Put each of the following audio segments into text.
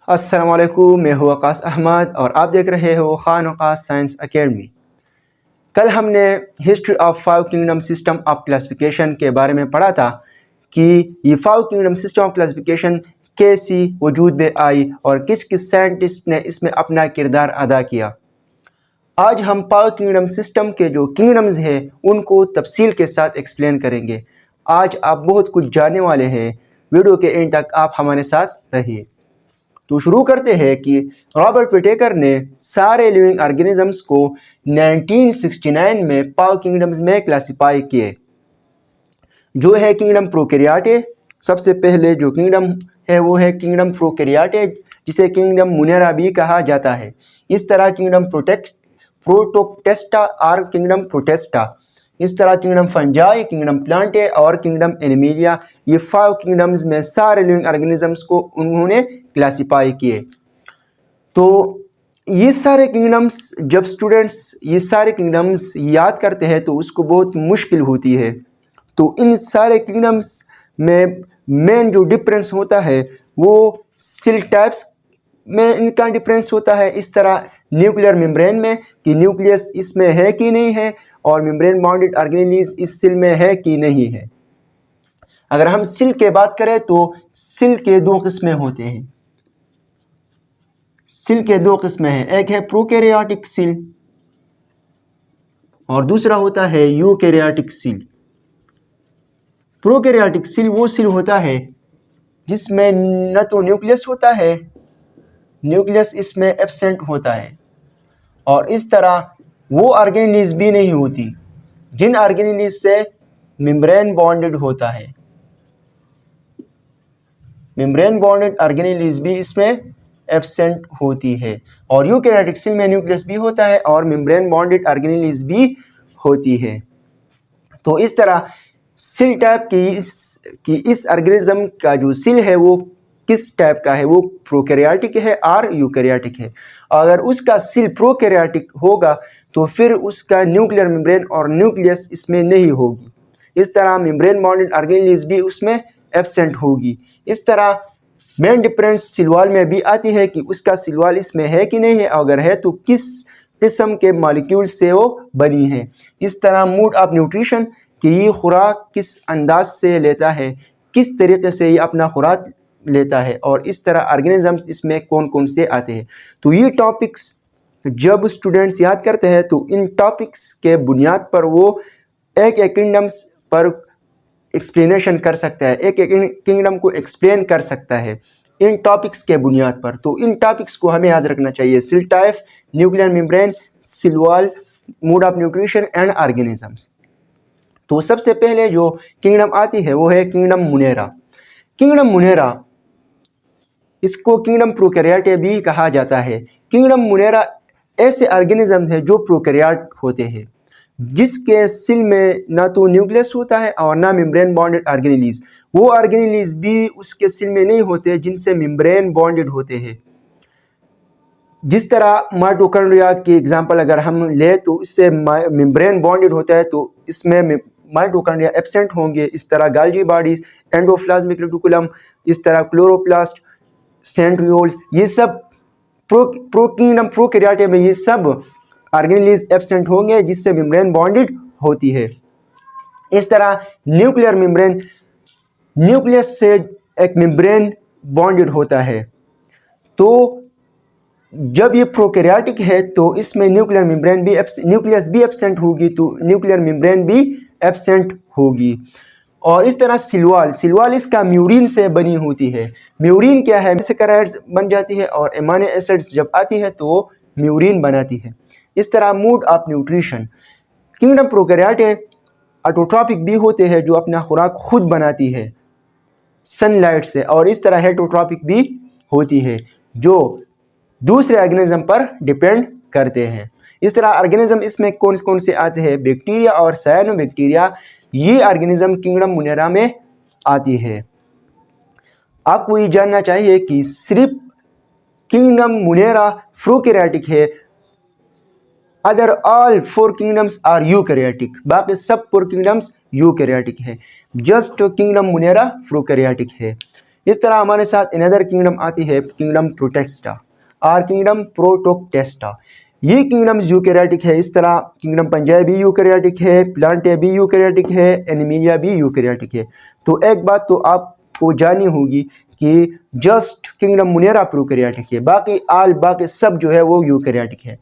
अस्सलाम वालेकुम, मैं हूँ वकास अहमद और आप देख रहे हो खान वकास साइंस एकेडमी। कल हमने history of 5 kingdom system of classification के बारे में पढ़ा था कि ये 5 किंगडम सिस्टम ऑफ क्लासिफिकेशन कैसी वजूद में आई और किस किस साइंटिस्ट ने इसमें अपना किरदार अदा किया। आज हम 5 किंगडम सिस्टम के जो किंगडम्स हैं उनको तफसील के साथ एक्सप्लेन करेंगे। आज आप बहुत कुछ जानने वाले हैं, वीडियो के एंड तक आप हमारे साथ रहिए। तो शुरू करते हैं कि रॉबर्ट विटेकर ने सारे लिविंग ऑर्गेनिजम्स को 1969 में 5 किंगडम्स में क्लासिफाई किए, जो है किंगडम प्रोकैरियोटे। सबसे पहले जो किंगडम है वो है किंगडम प्रोकैरियोटे, जिसे किंगडम मुनेरा भी कहा जाता है। इस तरह किंगडम प्रोटोक्टेस्टा और किंगडम प्रोटेस्टा, इस तरह किंगडम फंजाई, किंगडम प्लांटे और किंगडम एनिमिलिया, ये 5 किंगडम्स में सारे लिविंग ऑर्गेनिजम्स को उन्होंने क्लासिफाई किए। तो ये सारे किंगडम्स, जब स्टूडेंट्स ये सारे किंगडम्स याद करते हैं तो उसको बहुत मुश्किल होती है। तो इन सारे किंगडम्स में मेन जो डिफरेंस होता है वो सेल टाइप्स में इनका डिफरेंस होता है। इस तरह न्यूक्लियर मेम्ब्रेन में कि न्यूक्लियस इसमें है कि नहीं है, और मेम्ब्रेन बाउंडेड ऑर्गेनेलिज इस सेल में है कि नहीं है। अगर हम सेल के बात करें तो सेल के 2 किस्में होते हैं। सेल के 2 किस्में हैं, एक है प्रोकैरियोटिक सेल और दूसरा होता है यूकैरियोटिक सेल। प्रोकैरियोटिक सेल वो सेल होता है जिसमें न तो न्यूक्लियस होता है, न्यूक्लियस इसमें एब्सेंट होता है, और इस तरह वो ऑर्गेनेलिज भी नहीं होती जिन ऑर्गेनेलिज से मेम्ब्रेन बॉन्डेड होता है। मेम्ब्रेन बॉन्डेड ऑर्गेनेलिज भी इसमें एब्सेंट होती है। और यूकैरियोटिक सेल में न्यूक्लियस भी होता है और मेम्ब्रेन बॉन्डेड ऑर्गेनेलिज भी होती है। तो इस तरह सेल टाइप की इस ऑर्गेनिज्म का जो सेल है वो किस टाइप का है, वो प्रोकैरियोटिक है और यूकैरियोटिक है। अगर उसका सेल प्रोकैरियोटिक होगा तो फिर उसका न्यूक्लियर मेम्ब्रेन और न्यूक्लियस इसमें नहीं होगी। इस तरह मेम्ब्रेन बाउंडेड ऑर्गेनेलिज भी उसमें एब्सेंट होगी। इस तरह मेन डिफरेंस सेल वॉल में भी आती है कि उसका सेल वॉल इसमें है कि नहीं है, अगर है तो किस किस्म के मॉलिक्यूल से वो बनी है। इस तरह मोड ऑफ न्यूट्रिशन कि ये खुराक किस अंदाज से लेता है, किस तरीके से ये अपना खुराक लेता है, और इस तरह ऑर्गेनिजम्स इसमें कौन कौन से आते हैं। तो ये टॉपिक्स जब स्टूडेंट्स याद करते हैं तो इन टॉपिक्स के बुनियाद पर वो एक एक किंगडम्स पर एक्सप्लेनेशन कर सकता है, एक एक किंगडम को एक्सप्लेन कर सकता है इन टॉपिक्स के बुनियाद पर। तो इन टॉपिक्स को हमें याद रखना चाहिए: cell type, nuclear membrane, cell wall, mode of nutrition and organisms. तो सबसे पहले जो किंगडम आती है वो है किंगडम मुनेरा। किंगडम मुनेरा, इसको किंगडम प्रोकैरियोटे भी कहा जाता है। किंगडम मुनेरा ऐसे ऑर्गेनिजम्स हैं जो प्रोकैरियोट होते हैं, जिसके सेल में ना तो न्यूक्लियस होता है और ना मेम्ब्रेन बॉन्डेड ऑर्गेनेलिज। वो ऑर्गेनेलिज भी उसके सेल में नहीं होते जिनसे मेम्ब्रेन बॉन्डेड होते हैं। जिस तरह माइटोकॉन्ड्रिया की एग्जांपल अगर हम ले तो इससे मेम्ब्रेन बॉन्डेड होता है, तो इसमें माइटोकॉन्ड्रिया एब्सेंट होंगे। इस तरह गाल्गी बॉडीज, एंडोप्लाज्मिक रेटिकुलम, इस तरह क्लोरोप्लास्ट, सेंट्रियोल्स, ये सब किंगडम प्रोकैरियोटे में ये सब ऑर्गेनेलिज एब्सेंट होंगे जिससे मेम्ब्रेन बॉन्डेड होती है। इस तरह न्यूक्लियर मेम्ब्रेन, न्यूक्लियस से एक मेम्ब्रेन बॉन्डेड होता है। तो जब ये प्रोकैरियोटिक है तो इसमें न्यूक्लियर मेम्ब्रेन भी न्यूक्लियस भी एब्सेंट होगी, तो न्यूक्लियर मेम्ब्रेन भी एब्सेंट होगी। और इस तरह सेल वॉल इसका म्यूरिन से बनी होती है। म्यूरिन क्या है? सैकराइड्स बन जाती है और एमाइनो एसिड्स जब आती है तो वो म्यूरिन बनाती है। इस तरह mode of nutrition, kingdom prokaryote autotrophic भी होते हैं जो अपना खुराक खुद बनाती है सनलाइट से, और इस तरह हेटरोट्रॉपिक भी होती है जो दूसरे ऑर्गेनिज्म पर डिपेंड करते हैं। इस तरह ऑर्गेनिज्म इसमें कौन कौन से आते हैं? बैक्टीरिया और साइनोबैक्टीरिया, ये ऑर्गेनिज्म किंगडम मुनेरा में आती है। आपको ये जानना चाहिए कि सिर्फ किंगडम मुनेरा प्रोकैरियोटिक है, other all 4 kingdoms are eukaryotic. बाकी सब 4 किंगडम्स यूकैरियोटिक है, जस्ट किंगडम मुनेरा प्रोकैरियोटिक है। इस तरह हमारे साथ अनदर किंगडम आती है किंगडम प्रोटेस्टा और किंगडम प्रोटोक्टेस्टा। ये किंगडम्स यूकैरियोटिक है। इस तरह किंगडम पंजाई भी यूकैरियोटिक है, प्लांटे भी यूकैरियोटिक है, एनिमिलिया भी यूकैरियोटिक है। तो एक बात तो आपको जाननी होगी कि जस्ट किंगडम मुनेरा प्रोकैरियोटिक है, बाकी सब जो है वो यूकैरियोटिक है।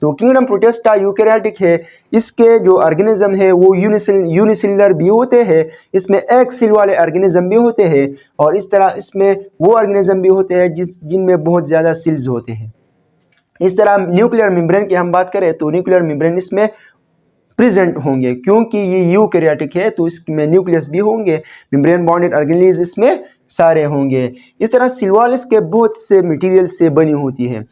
तो किंगडम प्रोटेस्टा यूकैरियोटिक है। इसके जो ऑर्गेनिज्म है वो यूनिसेलुलर भी होते हैं, इसमें एक सेल वाले ऑर्गेनिज्म भी होते हैं, और इस तरह इसमें वो ऑर्गेनिज्म भी होते हैं जिनमें बहुत ज़्यादा सेल्स होते हैं। इस तरह न्यूक्लियर मेम्ब्रेन की हम बात करें तो न्यूक्लियर मेम्ब्रेन इसमें प्रेजेंट होंगे, क्योंकि ये यूकैरियोटिक है तो इसमें न्यूक्लियस भी होंगे, मेम्ब्रेन बॉन्डेड ऑर्गेनेल्स इसमें सारे होंगे। इस तरह सेल वॉल इसके बहुत से मटेरियल से बनी होती है,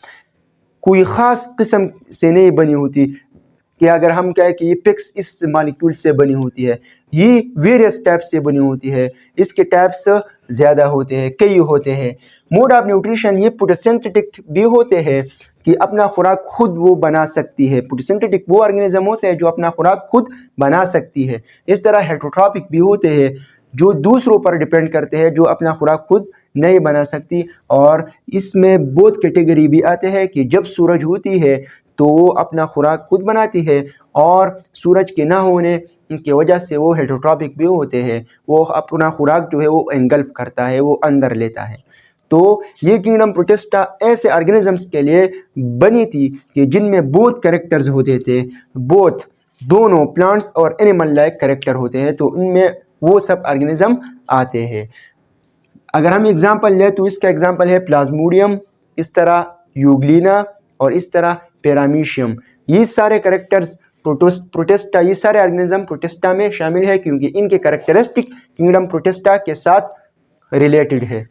कोई ख़ास किस्म से नहीं बनी होती कि अगर हम कहें कि ये पिक्स इस मॉलिक्यूल से बनी होती है, ये वेरियस टाइप से बनी होती है, इसके टाइप्स ज़्यादा होते हैं, कई होते हैं। मोड ऑफ न्यूट्रिशन ये फोटोसिंथेटिक भी होते हैं कि अपना खुराक खुद वो बना सकती है। फोटोसिंथेटिक वो ऑर्गेनिज्म होते हैं जो अपना खुराक खुद बना सकती है। इस तरह हेटरोट्रॉपिक भी होते हैं जो दूसरों पर डिपेंड करते हैं, जो अपना खुराक खुद नहीं बना सकती। और इसमें बहुत कैटेगरी भी आते हैं कि जब सूरज होती है तो वो अपना खुराक खुद बनाती है, और सूरज के ना होने की वजह से वो हेटरोट्रॉपिक भी होते हैं, वो अपना खुराक जो है वो एंगल्फ करता है, वो अंदर लेता है। तो ये किंगडम प्रोटेस्टा ऐसे ऑर्गेनिजम्स के लिए बनी थी कि जिनमें बोथ कैरेक्टर्स होते थे, बोथ दोनों प्लांट्स और एनिमल लाइक कैरेक्टर होते हैं, तो उनमें वो सब ऑर्गेनिज्म आते हैं। अगर हम एग्जांपल लें तो इसका एग्जांपल है प्लाज्मोडियम, इस तरह यूग्लिना और इस तरह पैरामीशियम। ये सारे कैरेक्टर्स प्रोटेस्टा, ये सारे ऑर्गेनिज्म प्रोटेस्टा में शामिल है क्योंकि इनके कैरेक्टरिस्टिक किंगडम प्रोटेस्टा के साथ रिलेटेड है।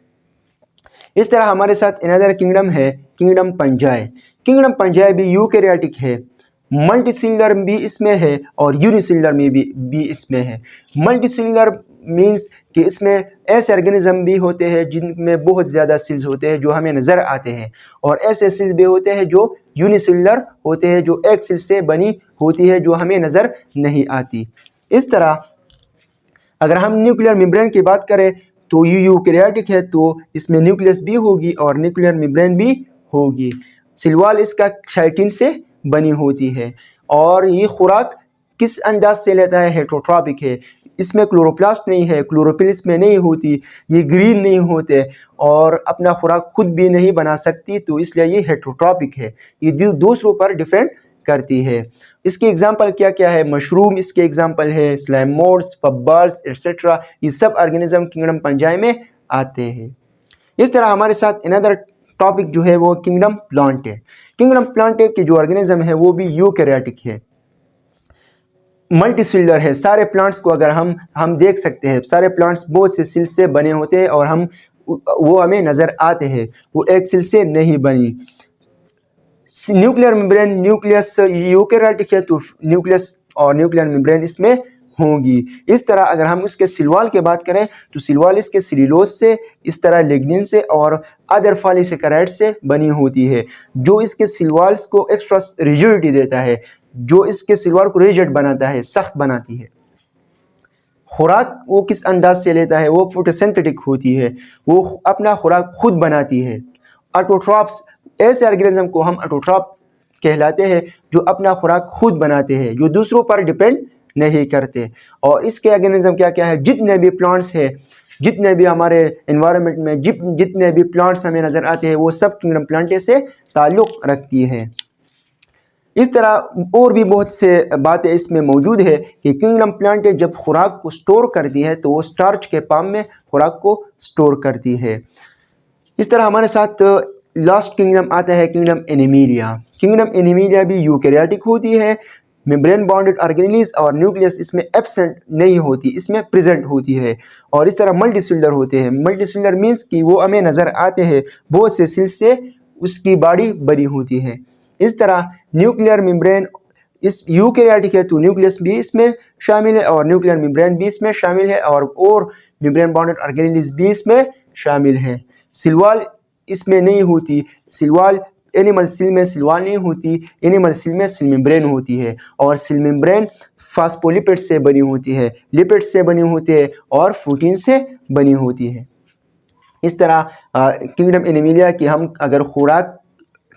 इस तरह हमारे साथ अनदर किंगडम है किंगडम पंजाई। किंगडम पंजाई भी यूकैरियोटिक है, मल्टीसेलुलर भी इसमें है और यूनिसेलुलर में भी इसमें है। मल्टीसेलुलर मींस कि इसमें ऐसे ऑर्गेनिज्म भी होते हैं जिनमें बहुत ज़्यादा सेल्स होते हैं जो हमें नज़र आते हैं, और ऐसे सेल्स भी होते हैं जो यूनिसेलुलर होते हैं, जो एक सेल से बनी होती है, जो हमें नज़र नहीं आती। इस तरह अगर हम न्यूक्लियर मेम्ब्रेन की बात करें तो ये यूकैरियोटिक है, तो इसमें न्यूक्लियस भी होगी और न्यूक्लियर मेम्ब्रेन भी होगी। सेल वॉल इसका चिटिन से बनी होती है, और ये खुराक किस अंदाज से लेता है, हेटरोट्रॉपिक है। इसमें क्लोरोप्लास्ट नहीं है, क्लोरोफिल इसमें नहीं होती, ये ग्रीन नहीं होते और अपना खुराक खुद भी नहीं बना सकती, तो इसलिए ये हेटरोट्रॉपिक है, ये दूसरों पर डिपेंड करती है। इसके एग्जाम्पल क्या क्या है, मशरूम इसके एग्जाम्पल है, स्लाइम मोड्स, पब्बर्स एट्सेट्रा, ये सब ऑर्गेनिज्म किंगडम पंजाई में आते हैं। इस तरह हमारे साथ अनदर टॉपिक जो है वो किंगडम प्लांट है। किंगडम प्लांट के जो ऑर्गेनिज्म है वो भी यूकैरियोटिक है, मल्टीसेलुलर है। सारे प्लांट्स को अगर हम देख सकते हैं, सारे प्लांट्स बहुत से सेल से बने होते हैं और वो हमें नज़र आते हैं, वो एक सेल से नहीं बनी। न्यूक्लियर मेम्ब्रेन, न्यूक्लियस यूकैरियोटिक है तो न्यूक्लियस और न्यूक्लियर मेम्ब्रेन इसमें होंगी। इस तरह अगर हम उसके सेल वॉल की बात करें तो सेल वॉल इसके सेल्यूलोज से, इस तरह लिग्निन से और अदर पॉलीसेकेराइड से बनी होती है, जो इसके सेल वॉल्स को एक्स्ट्रा रिजिडिटी देता है, जो इसके सेल वॉल को रिजिड बनाता है, सख्त बनाती है। खुराक वो किस अंदाज से लेता है, वो फोटोसिंथेटिक होती है, वो अपना खुराक खुद बनाती है। ऑटोट्रॉप्स, ऐसे ऑर्गेनिज्म को हम ऑटोट्रॉप कहलाते हैं जो अपना खुराक खुद बनाते हैं, जो दूसरों पर डिपेंड नहीं करते। और इसके ऑर्गेनिज्म क्या क्या है, जितने भी प्लांट्स हैं, जितने भी हमारे एनवायरनमेंट में जितने भी प्लांट्स हमें नज़र आते हैं वो सब किंगडम प्लांटे से ताल्लुक़ रखती है। इस तरह और भी बहुत से बातें इसमें मौजूद है कि किंगडम प्लांटे जब खुराक को स्टोर करती है तो वो स्टार्च के फॉर्म में खुराक को स्टोर करती है। इस तरह हमारे साथ लास्ट किंगडम आता है किंगडम एनिमिलिया। किंगडम एनिमिलिया भी यूकैरियोटिक होती है, मेम्ब्रेन बॉन्डेड ऑर्गेनेल्स और न्यूक्लियस इसमें एब्सेंट नहीं होती, इसमें प्रेजेंट होती है। और इस तरह मल्टीसेलुलर होते हैं। मल्टीसेलुलर मीन्स कि वो हमें नज़र आते हैं, बहुत से सेल से उसकी बॉडी बनी होती है। इस तरह न्यूक्लियर मेम्ब्रेन इस यूकैरियोटिक है तो न्यूक्लियस भी इसमें शामिल है और न्यूक्लियर मेम्ब्रेन भी इसमें शामिल है और मेम्ब्रेन बॉन्डेड ऑर्गेनेल्स भी इसमें शामिल है। सेल वॉल इसमें नहीं होती, सेल वॉल एनिमल सेल में सेल वॉल नहीं होती, एनिमल सेल में सेल मेम्ब्रेन होती है, और सेल मेम्ब्रेन फास्फोलिपिड से बनी होती है, लिपिड से बनी होती है और प्रोटीन से बनी होती है। इस तरह किंगडम एनिमलिया की हम अगर खुराक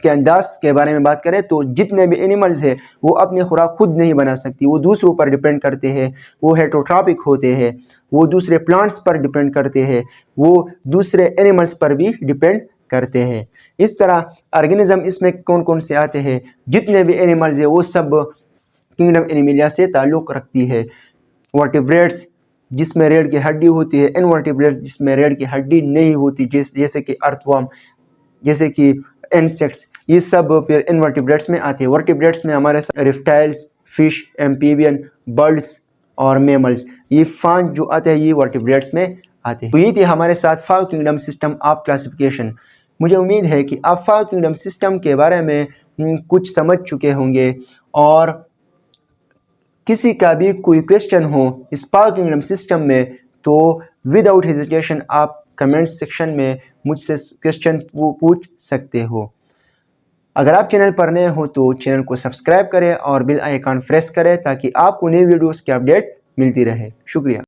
के अंदाज के बारे में बात करें तो जितने भी एनिमल्स हैं वो अपनी खुराक खुद नहीं बना सकती, वो दूसरों पर डिपेंड करते हैं, वो हेटरोट्रॉपिक होते हैं, वो दूसरे प्लांट्स पर डिपेंड करते हैं, वो दूसरे एनिमल्स पर भी डिपेंड करते हैं। इस तरह ऑर्गेनिज्म इसमें कौन कौन से आते हैं, जितने भी एनिमल्स हैं वो सब किंगडम एनिमलिया से ताल्लुक़ रखती है। वर्टिब्रेट्स जिसमें रीढ़ की हड्डी होती है, इनवर्टिब्रेट्स जिसमें रीढ़ की हड्डी नहीं होती, जैसे कि अर्थवर्म, जैसे कि इंसेक्ट्स, ये सब फिर इनवर्टिब्रेट्स में आते हैं। वर्टिब्रेट्स में हमारे रेप्टाइल्स, फिश, एम्फीबियन, बर्ड्स और मैमल्स, ये 5 जो आते हैं ये वर्टिब्रेट्स में आते हैं। तो ये थी हमारे साथ 5 किंगडम सिस्टम ऑफ क्लासिफिकेशन। मुझे उम्मीद है कि आप 5 किंगडम सिस्टम के बारे में कुछ समझ चुके होंगे, और किसी का भी कोई क्वेश्चन हो इस 5 किंगडम सिस्टम में तो विदाउट हेजिटेशन आप कमेंट सेक्शन में मुझसे क्वेश्चन पूछ सकते हो। अगर आप चैनल पर नए हो तो चैनल को सब्सक्राइब करें और बेल आइकन प्रेस करें ताकि आपको नई वीडियोस की अपडेट मिलती रहे। शुक्रिया।